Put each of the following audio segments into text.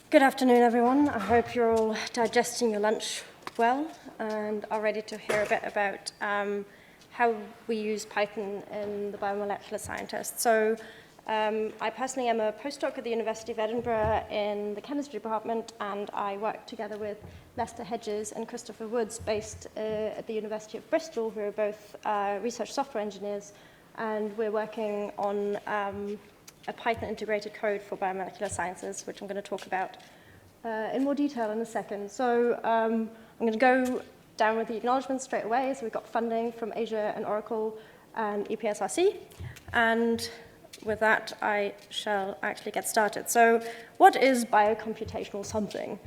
Good afternoon, everyone. I hope you're all digesting your lunch well and are ready to hear a bit about how we use Python in the biomolecular scientists. So I personally am a postdoc at the University of Edinburgh in the chemistry department, and I work together with Lester Hedges and Christopher Woods based at the University of Bristol, who are both research software engineers, and we're working on a Python integrated code for biomolecular sciences, which I'm going to talk about in more detail in a second. So I'm going to go down with the acknowledgements straight away. So we've got funding from Asia and Oracle and EPSRC. And with that, I shall actually get started. So what is biocomputational something?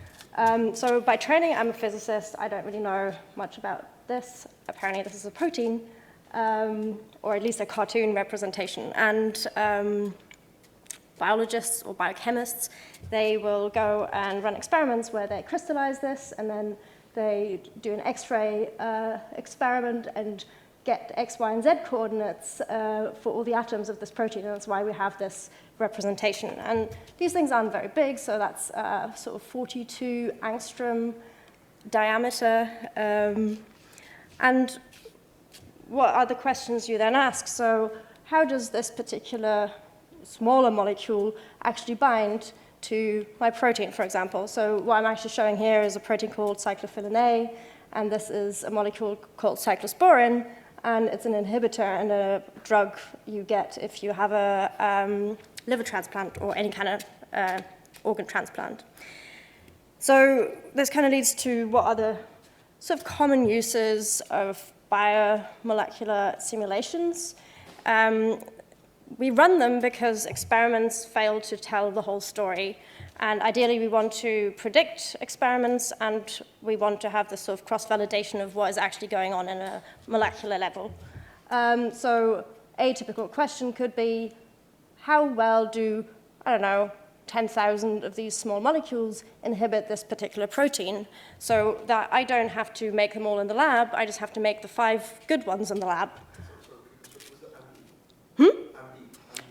So by training, I'm a physicist. I don't really know much about this. Apparently, this is a protein, or at least a cartoon representation. And biologists or biochemists, they will go and run experiments where they crystallize this, and then they do an X-ray experiment and get X, Y, and Z coordinates for all the atoms of this protein, and that's why we have this representation. And these things aren't very big, so that's sort of 42 angstrom diameter. And what are the questions you then ask? So how does this particular smaller molecule actually bind to my protein, for example? So what I'm actually showing here is a protein called cyclophilin A, and this is a molecule called cyclosporin, and it's an inhibitor and a drug you get if you have a liver transplant or any kind of organ transplant. So this kind of leads to what are the sort of common uses of biomolecular simulations. We run them because experiments fail to tell the whole story. And ideally, we want to predict experiments, and we want to have this sort of cross-validation of what is actually going on in a molecular level. So a typical question could be, how well do, 10,000 of these small molecules inhibit this particular protein? So that I don't have to make them all in the lab, I just have to make the 5 good ones in the lab.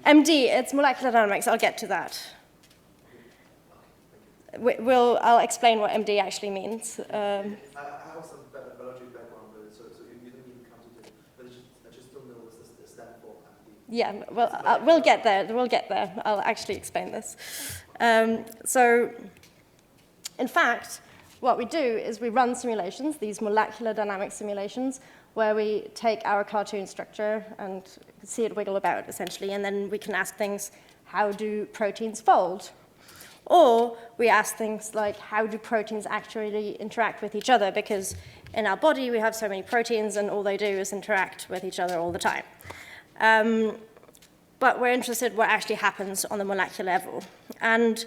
MD, it's molecular dynamics. I'll get to that. I'll explain what MD actually means. I have some biology background, so you don't even come to it, but I just don't know what the stand for MD. Yeah, well, we'll get there. We'll get there. I'll actually explain this. So, in fact, what we do is we run simulations, these molecular dynamic simulations, where we take our cartoon structure and see it wiggle about, essentially, and then we can ask things, how do proteins fold? Or we ask things like, how do proteins actually interact with each other? Because in our body, we have so many proteins, and all they do is interact with each other all the time. But we're interested in what actually happens on the molecular level. And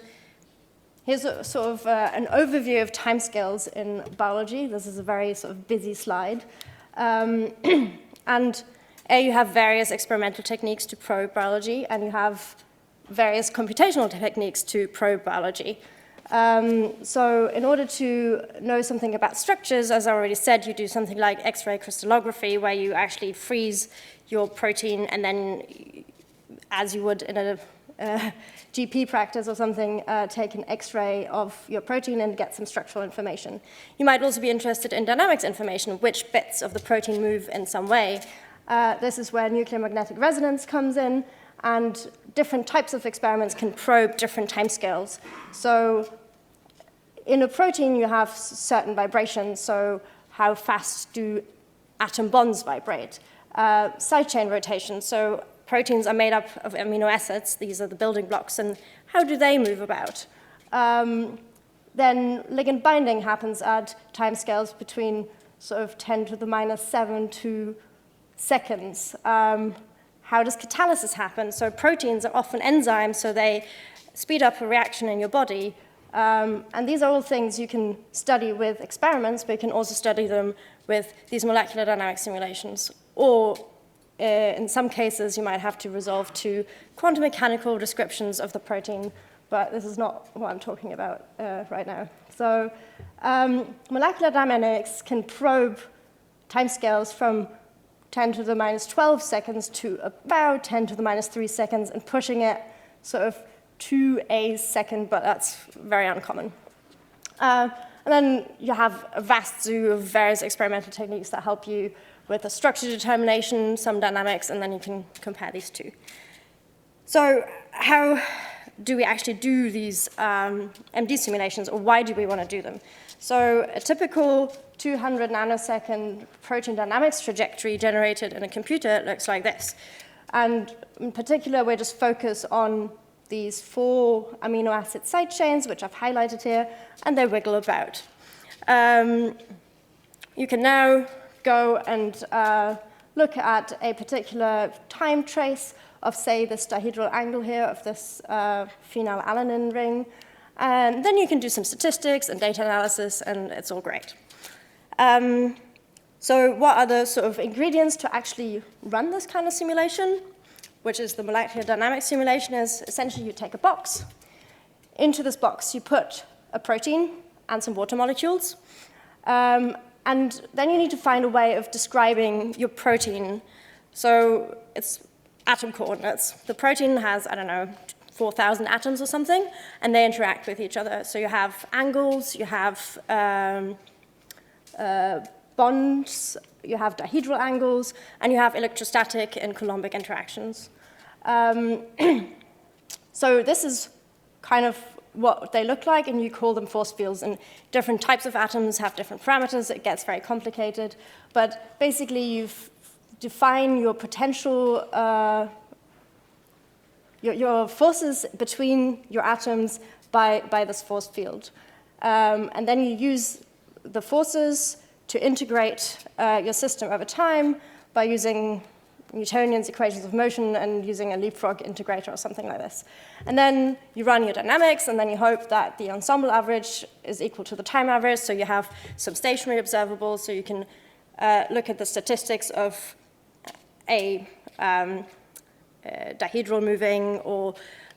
here's a sort of an overview of timescales in biology. This is a very sort of busy slide. And you have various experimental techniques to probe biology, and you have various computational techniques to probe biology. So in order to know something about structures, as I already said, you do something like X-ray crystallography, where you actually freeze your protein, and then, as you would in a GP practice or something, take an X-ray of your protein and get some structural information. You might also be interested in dynamics information, which bits of the protein move in some way. This is where nuclear magnetic resonance comes in, and different types of experiments can probe different timescales. So in a protein, you have certain vibrations, so how fast do atom bonds vibrate? Side chain rotation, so proteins are made up of amino acids. These are the building blocks, and how do they move about? Then ligand binding happens at timescales between sort of 10 to the minus 7 to seconds. How does catalysis happen? So proteins are often enzymes, so they speed up a reaction in your body. And these are all things you can study with experiments, but you can also study them with these molecular dynamic simulations. Or in some cases, you might have to resolve to quantum mechanical descriptions of the protein, but this is not what I'm talking about right now. So molecular dynamics can probe timescales from 10 to the minus 12 seconds to about 10 to the minus 3 seconds, and pushing it sort of 2 a second, but that's very uncommon. And then you have a vast zoo of various experimental techniques that help you with the structure determination, some dynamics, and then you can compare these two. So how do we actually do these MD simulations, or why do we want to do them? So a typical 200 nanosecond protein dynamics trajectory generated in a computer looks like this. And in particular, we're just focused on these 4 amino acid side chains, which I've highlighted here, and they wiggle about. You can now go and look at a particular time trace of, say, this dihedral angle here of this phenylalanine ring. And then you can do some statistics and data analysis, and it's all great. So what are the sort of ingredients to actually run this kind of simulation, which is the molecular dynamics simulation? Is essentially you take a box. Into this box, you put a protein and some water molecules. And then you need to find a way of describing your protein. So it's atom coordinates. The protein has, I don't know, 4,000 atoms or something, and they interact with each other. So you have angles, you have bonds, you have dihedral angles, and you have electrostatic and coulombic interactions. So this is kind of what they look like, and you call them force fields. And different types of atoms have different parameters. It gets very complicated. But basically, you define your potential, your forces between your atoms by this force field. And then you use the forces to integrate your system over time by using Newtonian's equations of motion and using a leapfrog integrator or something like this. And then you run your dynamics, and then you hope that the ensemble average is equal to the time average, so you have some stationary observables, so you can look at the statistics of a dihedral moving or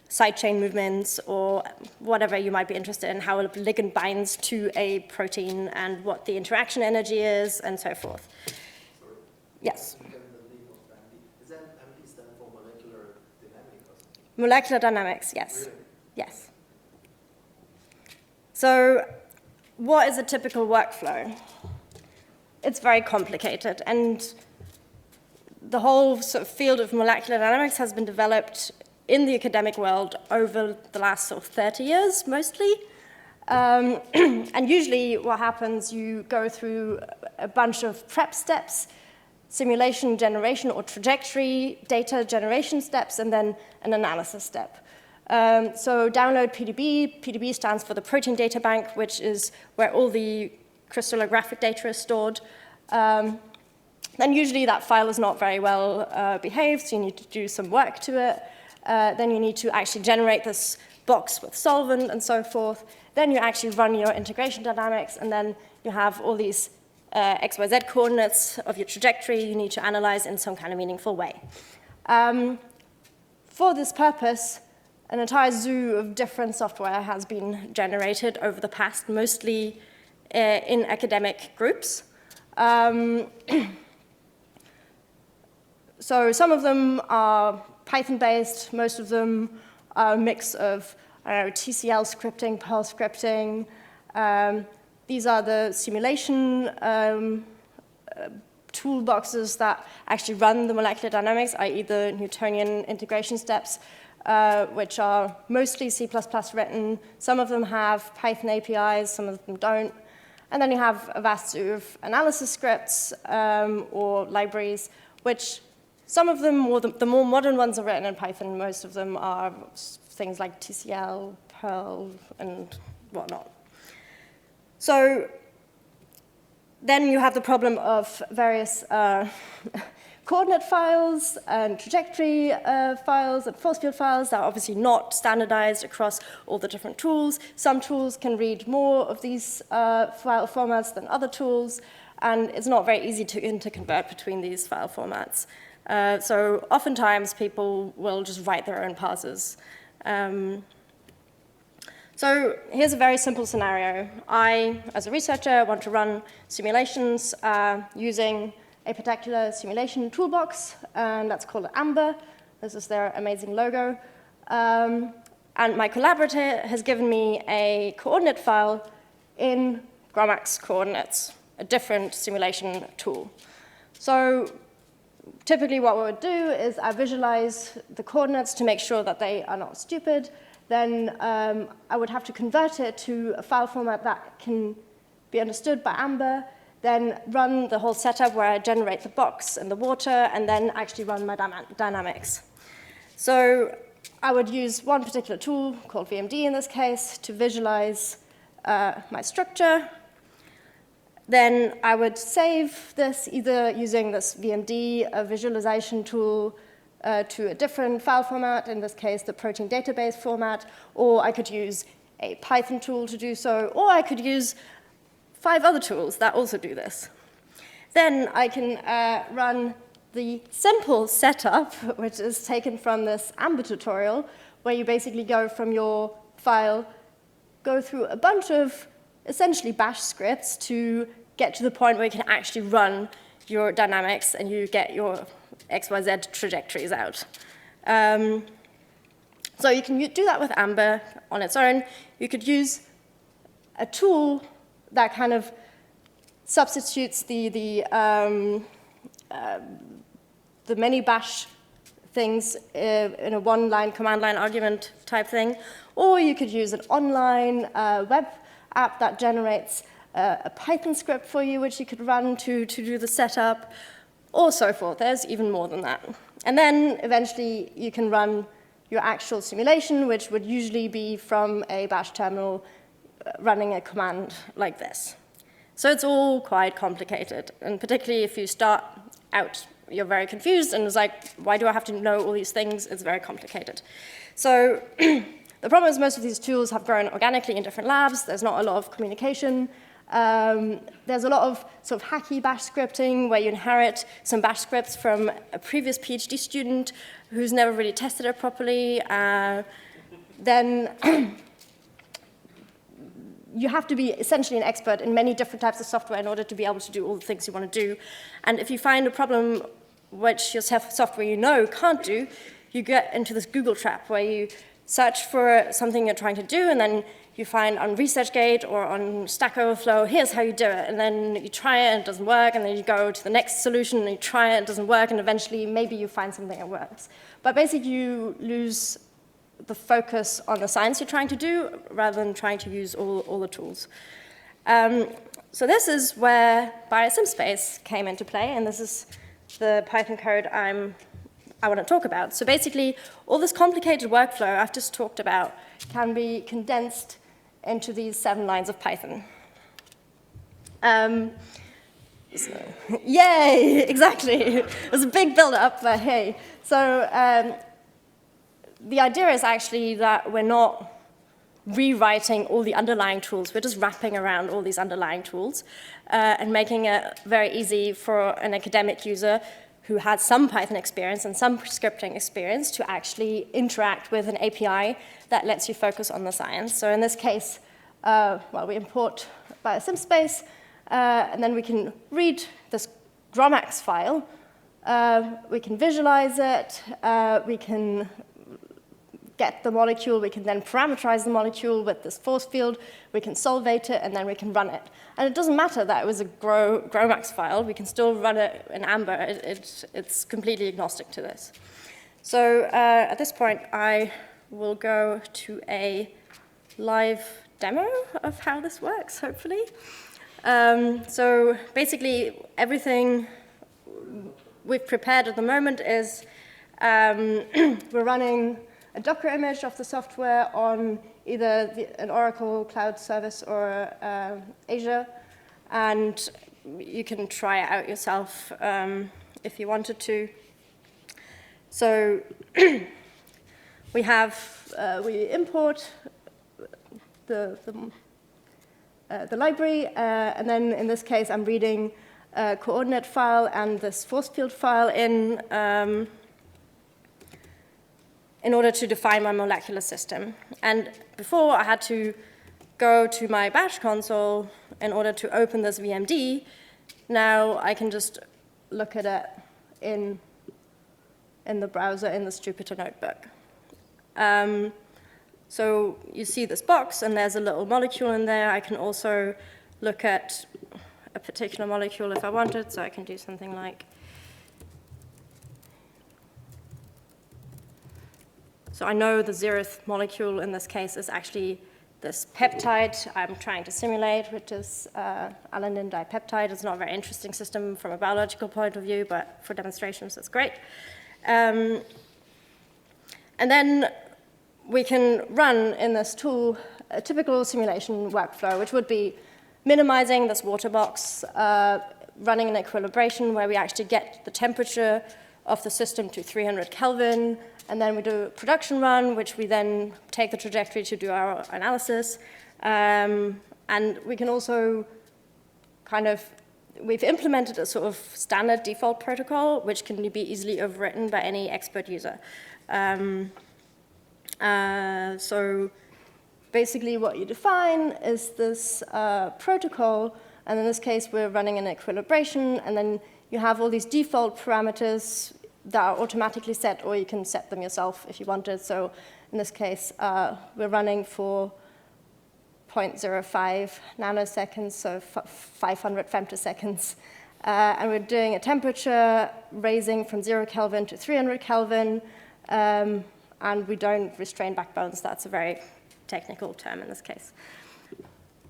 side chain movements or whatever you might be interested in, how a ligand binds to a protein and what the interaction energy is, and so forth. Sorry. Yes? Is that MD stand for molecular dynamics? Molecular dynamics, yes. Really? Yes. So what is a typical workflow? It's very complicated, and the whole sort of field of molecular dynamics has been developed in the academic world over the last sort of 30 years, mostly. And usually what happens, you go through a bunch of prep steps, simulation generation or trajectory data generation steps, and then an analysis step. So download PDB. PDB stands for the Protein Data Bank, which is where all the crystallographic data is stored. Then usually that file is not very well behaved, so you need to do some work to it. Then you need to actually generate this box with solvent and so forth. Then you actually run your integration dynamics, and then you have all these XYZ coordinates of your trajectory you need to analyze in some kind of meaningful way. For this purpose, an entire zoo of different software has been generated over the past, mostly in academic groups. So some of them are Python-based, most of them are a mix of TCL scripting, Perl scripting. These are the simulation toolboxes that actually run the molecular dynamics, i.e. the Newtonian integration steps, which are mostly C++ written. Some of them have Python APIs, some of them don't. And then you have a vast zoo of analysis scripts or libraries, which some of them, or the more modern ones, are written in Python. Most of them are things like TCL, Perl, and whatnot. So then you have the problem of various coordinate files and trajectory files and force field files that are obviously not standardized across all the different tools. Some tools can read more of these file formats than other tools, and it's not very easy to interconvert between these file formats. So oftentimes people will just write their own parsers. So here's a very simple scenario. I, as a researcher, want to run simulations using a particular simulation toolbox, and that's called Amber. This is their amazing logo. And my collaborator has given me a coordinate file in GROMACS coordinates, a different simulation tool. So typically what we would do is I visualize the coordinates to make sure that they are not stupid. Then I would have to convert it to a file format that can be understood by Amber, then run the whole setup where I generate the box and the water, and then actually run my dynamics. So I would use one particular tool, called VMD in this case, to visualize my structure. Then I would save this either using this VMD, a visualization tool, to a different file format, in this case the protein database format, or I could use a Python tool to do so, or I could use 5 other tools that also do this. Then I can run the simple setup, which is taken from this Amber tutorial, where you basically go from your file, go through a bunch of essentially bash scripts to get to the point where you can actually run your dynamics and you get your XYZ trajectories out. So you can do that with Amber on its own. You could use a tool that kind of substitutes the many bash things in a one-line command line argument type thing, or you could use an online web app that generates a Python script for you, which you could run to do the setup, or so forth. There's even more than that. And then eventually you can run your actual simulation, which would usually be from a bash terminal running a command like this. So it's all quite complicated, and particularly if you start out, you're very confused, and it's like, why do I have to know all these things? It's very complicated. So the problem is most of these tools have grown organically in different labs. There's not a lot of communication. There's a lot of sort of hacky bash scripting where you inherit some bash scripts from a previous PhD student who's never really tested it properly. Then you have to be essentially an expert in many different types of software in order to be able to do all the things you want to do. And if you find a problem which your software you know can't do, you get into this Google trap where you search for something you're trying to do, and then you find on ResearchGate or on Stack Overflow, here's how you do it. And then you try it and it doesn't work, and then you go to the next solution and you try it and it doesn't work, and eventually maybe you find something that works. But basically you lose the focus on the science you're trying to do rather than trying to use all the tools. So this is where BioSimSpace came into play, and this is the Python code I want to talk about. So basically, all this complicated workflow I've just talked about can be condensed into these 7 lines of Python. Yay, exactly. It was a big build-up, but hey. So the idea is actually that we're not rewriting all the underlying tools. We're just wrapping around all these underlying tools and making it very easy for an academic user who has some Python experience and some scripting experience to actually interact with an API that lets you focus on the science. So in this case, we import BioSimSpace, and then we can read this GROMACS file. We can visualize it. We can get the molecule. We can then parameterize the molecule with this force field. We can solvate it, and then we can run it. And it doesn't matter that it was a GROMACS file. We can still run it in Amber. It's completely agnostic to this. So at this point, I will go to a live demo of how this works, hopefully. So basically, everything we've prepared at the moment is we're running a Docker image of the software on either an Oracle cloud service or Azure, and you can try it out yourself if you wanted to. So we import the library, and then in this case I'm reading a coordinate file and this force field file in order to define my molecular system. And before, I had to go to my bash console in order to open this VMD. Now I can just look at it in the browser in this Jupyter notebook. So you see this box, and there's a little molecule in there. I can also look at a particular molecule if I wanted, so I can do something like, so I know the 0th molecule in this case is actually this peptide I'm trying to simulate, which is alanine dipeptide. It's not a very interesting system from a biological point of view, but for demonstrations, it's great. And then we can run in this tool a typical simulation workflow, which would be minimizing this water box, running an equilibration where we actually get the temperature of the system to 300 Kelvin, and then we do a production run, which we then take the trajectory to do our analysis. And we can also we've implemented a sort of standard default protocol, which can be easily overwritten by any expert user. So basically what you define is this protocol, and in this case we're running an equilibration, and then you have all these default parameters that are automatically set, or you can set them yourself if you wanted. So in this case, we're running for 0.05 nanoseconds, so 500 femtoseconds. And we're doing a temperature raising from 0 Kelvin to 300 Kelvin, and we don't restrain backbones. That's a very technical term in this case.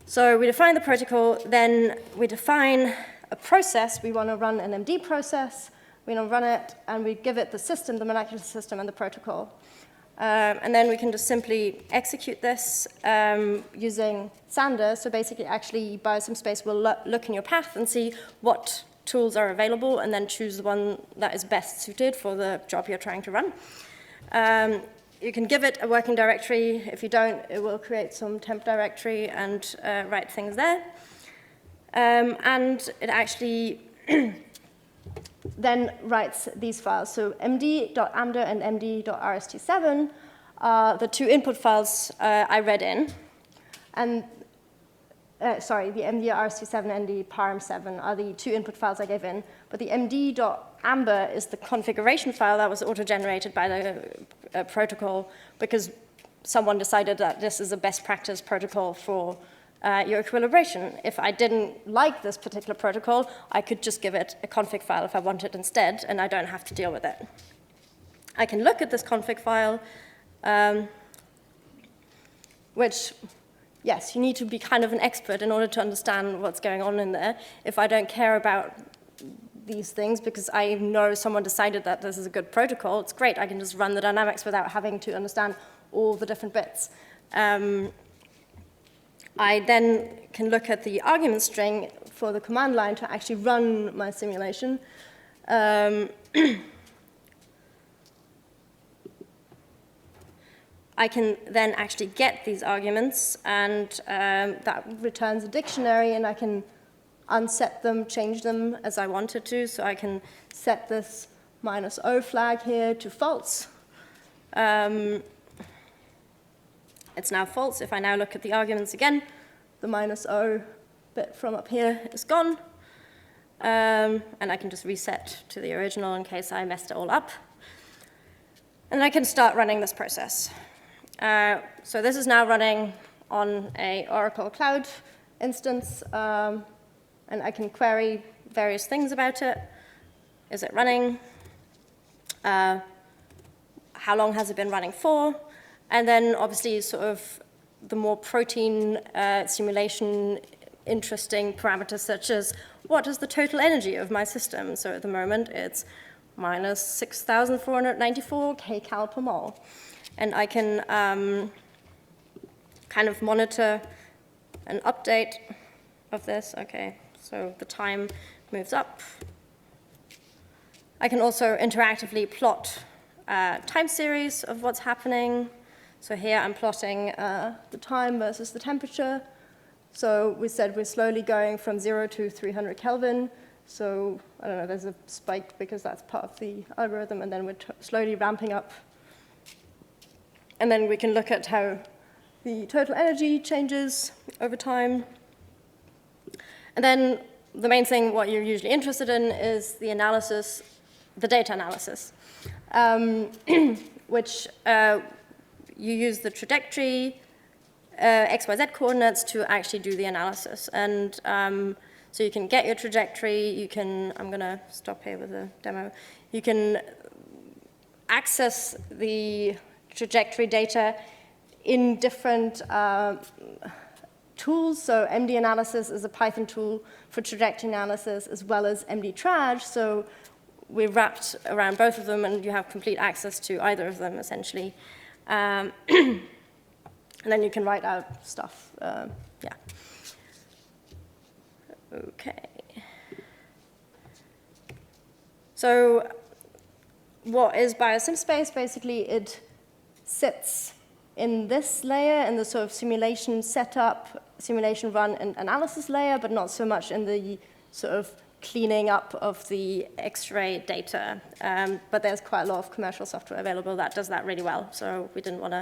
So we define the protocol, then we define a process. We want to run an MD process. We want to run it, and we give it the system, the molecular system, and the protocol. And then we can just simply execute this using Sander. So basically, actually, Biosym will look in your path and see what tools are available, and then choose the one that is best suited for the job you're trying to run. You can give it a working directory. If you don't, it will create some temp directory and write things there. And it actually then writes these files. So md.amda and md.rst7 are the two input files I read in. And sorry, the md.rst7 and the parm7 are the two input files I gave in. But the md.amba is the configuration file that was auto-generated by the protocol, because someone decided that this is a best practice protocol for your equilibration. If I didn't like this particular protocol, I could just give it a config file if I wanted instead, and I don't have to deal with it. I can look at this config file, which, yes, you need to be kind of an expert in order to understand what's going on in there. If I don't care about these things, because I know someone decided that this is a good protocol, it's great. I can just run the dynamics without having to understand all the different bits. I then can look at the argument string for the command line to actually run my simulation. I can then actually get these arguments, and that returns a dictionary, and I can unset them, change them as I wanted to. So I can set this -O flag here to false. It's now false. If I now look at the arguments again, the -O bit from up here is gone. And I can just reset to the original in case I messed it all up. And I can start running this process. So this is now running on a Oracle Cloud instance, and I can query various things about it. Is it running? How long has it been running for? And then obviously sort of the more protein simulation interesting parameters, such as what is the total energy of my system? So at the moment it's minus 6,494 kcal per mole. And I can kind of monitor an update of this. Okay, so the time moves up. I can also interactively plot time series of what's happening. So here I'm plotting the time versus the temperature. So we said we're slowly going from 0 to 300 Kelvin. So I don't know, there's a spike because that's part of the algorithm, and then we're slowly ramping up. And then we can look at how the total energy changes over time. And then the main thing, what you're usually interested in, is the analysis, the data analysis, which you use the trajectory, XYZ coordinates to actually do the analysis. And so you can get your trajectory, you can, I'm gonna stop here with the demo, you can access the trajectory data in different tools. So MD analysis is a Python tool for trajectory analysis, as well as MD-Traj. So we're wrapped around both of them, and you have complete access to either of them, essentially. And then you can write out stuff. Yeah. Okay. So what is biosim space? Basically, it sits in this layer, in the sort of simulation setup, simulation run, and analysis layer, but not so much in the sort of cleaning up of the X-ray data. But there's quite a lot of commercial software available that does that really well, so we didn't want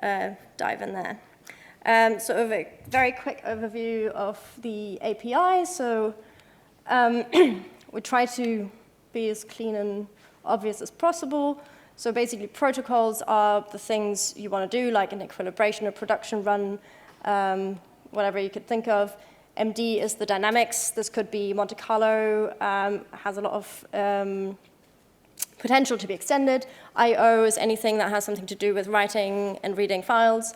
to dive in there. Sort of a very quick overview of the API. So we try to be as clean and obvious as possible. So basically, protocols are the things you want to do, like an equilibration or production run, whatever you could think of. MD is the dynamics. This could be Monte Carlo, has a lot of potential to be extended. I/O is anything that has something to do with writing and reading files.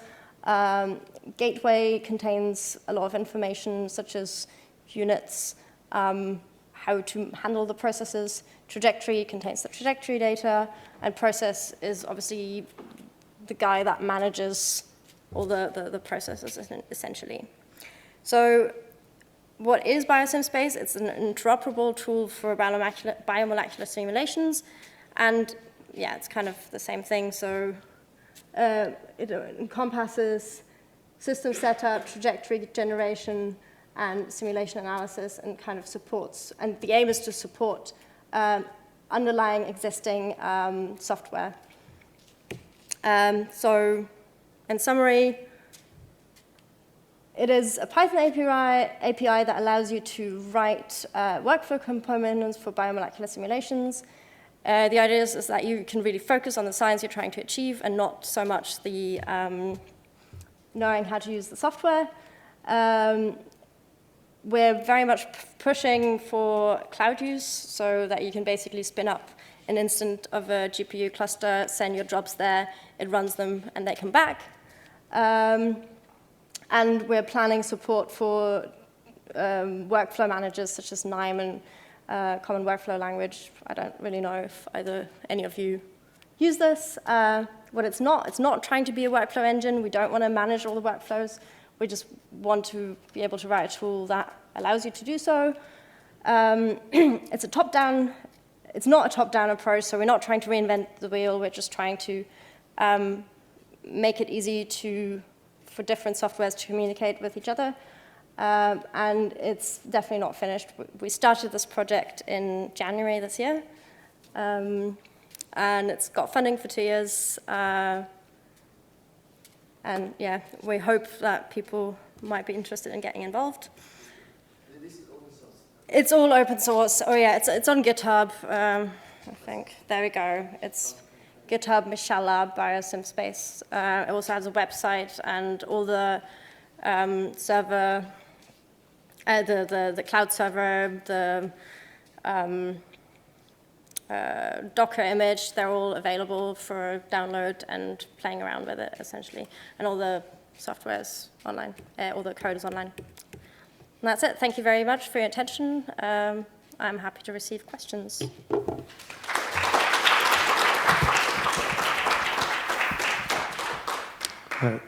Gateway contains a lot of information, such as units, how to handle the processes. Trajectory contains the trajectory data, and process is obviously the guy that manages all the processes, essentially. So what is biosim space? It's an interoperable tool for biomolecular simulations, and yeah, it's kind of the same thing. So it encompasses system setup, trajectory generation, and simulation analysis, and kind of supports. And the aim is to support underlying existing software. So in summary, it is a Python API that allows you to write workflow components for biomolecular simulations. The idea is that you can really focus on the science you're trying to achieve and not so much the knowing how to use the software. We're very much pushing for cloud use so that you can basically spin up an instant of a GPU cluster, send your jobs there, it runs them, and they come back. And we're planning support for workflow managers such as KNIME and Common Workflow Language. I don't really know if any of you use this. What it's not trying to be a workflow engine. We don't want to manage all the workflows. We just want to be able to write a tool that allows you to do so. It's a top-down. It's not a top-down approach, so we're not trying to reinvent the wheel. We're just trying to make it easy for different softwares to communicate with each other. And it's definitely not finished. We started this project in January this year. And it's got funding for 2 years. And yeah, we hope that people might be interested in getting involved. This is open source. It's all open source. Oh yeah, it's on GitHub, I think. There we go. It's GitHub Mishala Biosim Space. It also has a website and all the server, the cloud server, the Docker image, they're all available for download and playing around with it, essentially. And all the software is online, all the code is online. And that's it. Thank you very much for your attention. I'm happy to receive questions.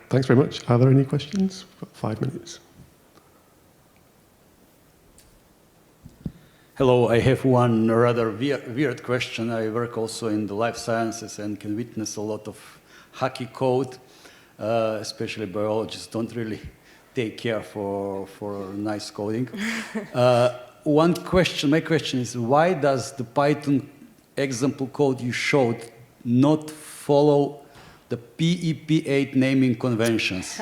Thanks very much. Are there any questions? We've got 5 minutes. Hello, I have one rather weird question. I work also in the life sciences and can witness a lot of hacky code, especially biologists don't really take care for nice coding. My question is, why does the Python example code you showed not follow the PEP8 naming conventions?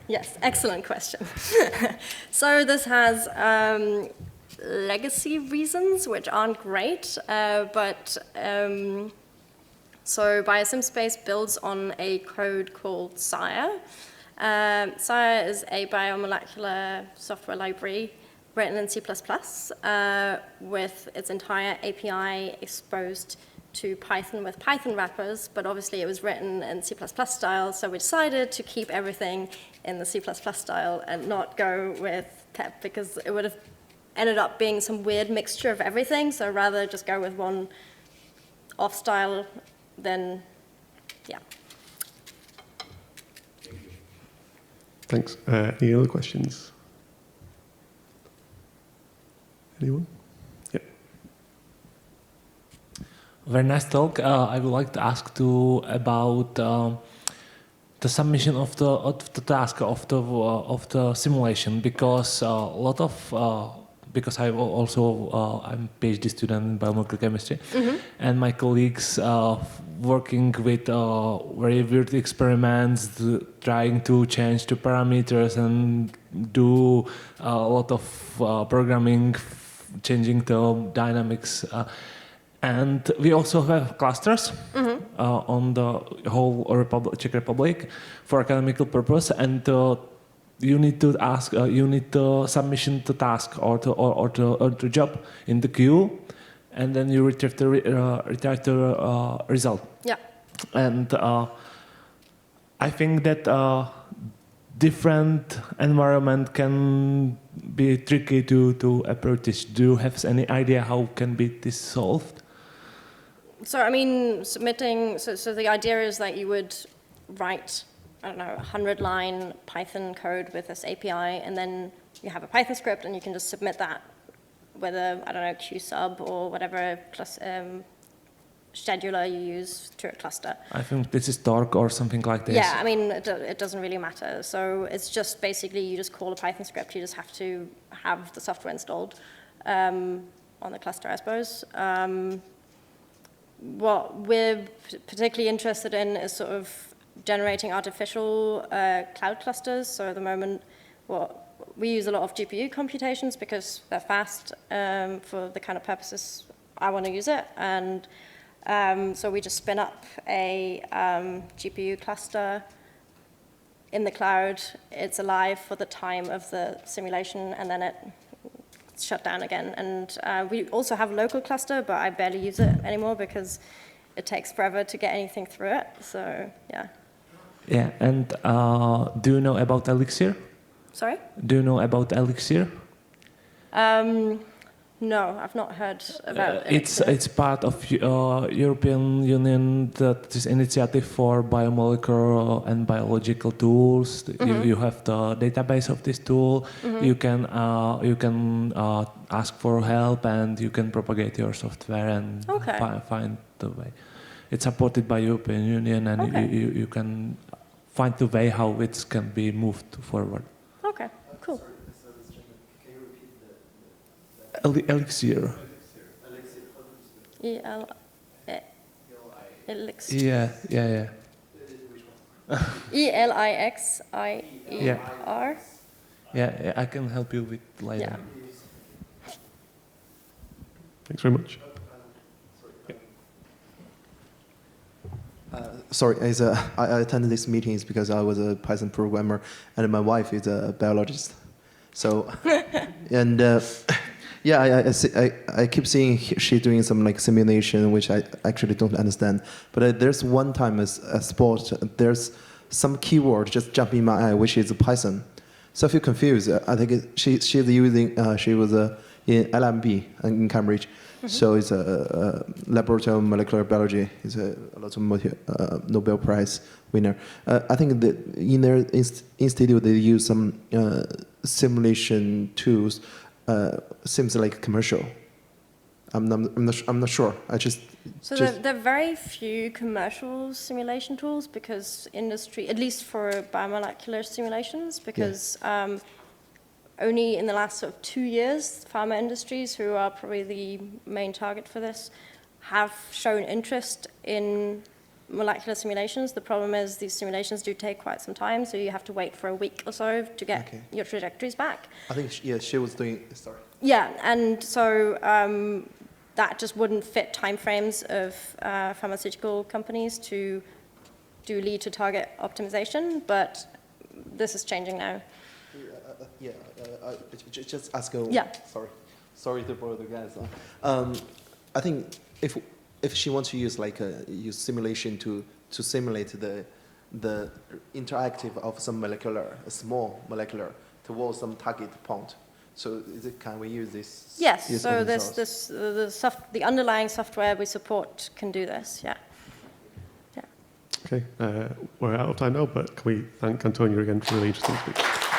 Yes, excellent question. So this has legacy reasons, which aren't great, but So BioSimSpace builds on a code called Sire. Sire is a biomolecular software library written in C++, with its entire API exposed to Python with Python wrappers, but obviously it was written in C++ style, so we decided to keep everything in the C++ style and not go with PEP, because it would have ended up being some weird mixture of everything, so rather just go with one off style, then, yeah. Thanks. Any other questions? Anyone? Yeah. Very nice talk. I would like to ask too about the submission of the task of the simulation, because a lot of because I'm also I'm a PhD student in biomolecular chemistry, and my colleagues working with very weird experiments, trying to change the parameters and do a lot of programming, changing the dynamics. And we also have clusters on the whole Czech Republic for academical purpose, and you need to ask, you need to submission the task or the job in the queue, and then you retrieve the result. Yeah. And I think that different environment can be tricky to approach this. Do you have any idea how can be this solved? So, I mean, submitting, so the idea is that you would write, I don't know, 100-line Python code with this API, and then you have a Python script, and you can just submit that with a, I don't know, QSub or whatever scheduler you use to a cluster. I think this is Torque or something like this. Yeah, I mean, it doesn't really matter. So it's just basically you just call a Python script. You just have to have the software installed on the cluster, I suppose. What we're particularly interested in is sort of generating artificial cloud clusters. So at the moment, we use a lot of GPU computations because they're fast for the kind of purposes I want to use it. And so we just spin up a GPU cluster in the cloud. It's alive for the time of the simulation, and then it's shut down again. And we also have a local cluster, but I barely use it anymore because it takes forever to get anything through it. So, yeah. Yeah, and do you know about Elixir? Sorry? Do you know about Elixir? No, I've not heard about it. It's part of European Union, that is initiative for biomolecular and biological tools. You have the database of this tool. You can ask for help, and you can propagate your software and find the way. It's supported by European Union, and you can find the way how it can be moved forward. Okay, cool. Can you repeat the Elixir. Elixir. Yeah. ELIXIER. Yeah, I can help you with later. Yeah. Thanks very much. Sorry, I attended this meeting is because I was a Python programmer and my wife is a biologist. So, and yeah, I keep seeing she's doing some like simulation, which I actually don't understand. But there's one time as a sport, there's some keyword just jumping in my eye, which is Python. So I feel confused. I think she's using, she was in LMB in Cambridge. So it's a laboratory molecular biology. It's a lot of Nobel Prize winner. I think that in their institute they use some simulation tools. Seems like commercial. I'm not sure. So there are very few commercial simulation tools because industry, at least for biomolecular simulations, because only in the last sort of 2 years, pharma industries, who are probably the main target for this, have shown interest in molecular simulations. The problem is these simulations do take quite some time, so you have to wait for a week or so to get your trajectories back. I think she was doing. Sorry. Yeah, and so that just wouldn't fit timeframes of pharmaceutical companies to do lead to target optimization, but this is changing now. Just ask. Yeah. Sorry to bother the guys. I think if she wants to use use simulation to simulate the interactive of some a small molecular towards some target point. So can we use this? Yes. Use So open source? the underlying software we support can do this. Yeah. Okay, we're out of time now, but can we thank Antonia again for a really interesting speech?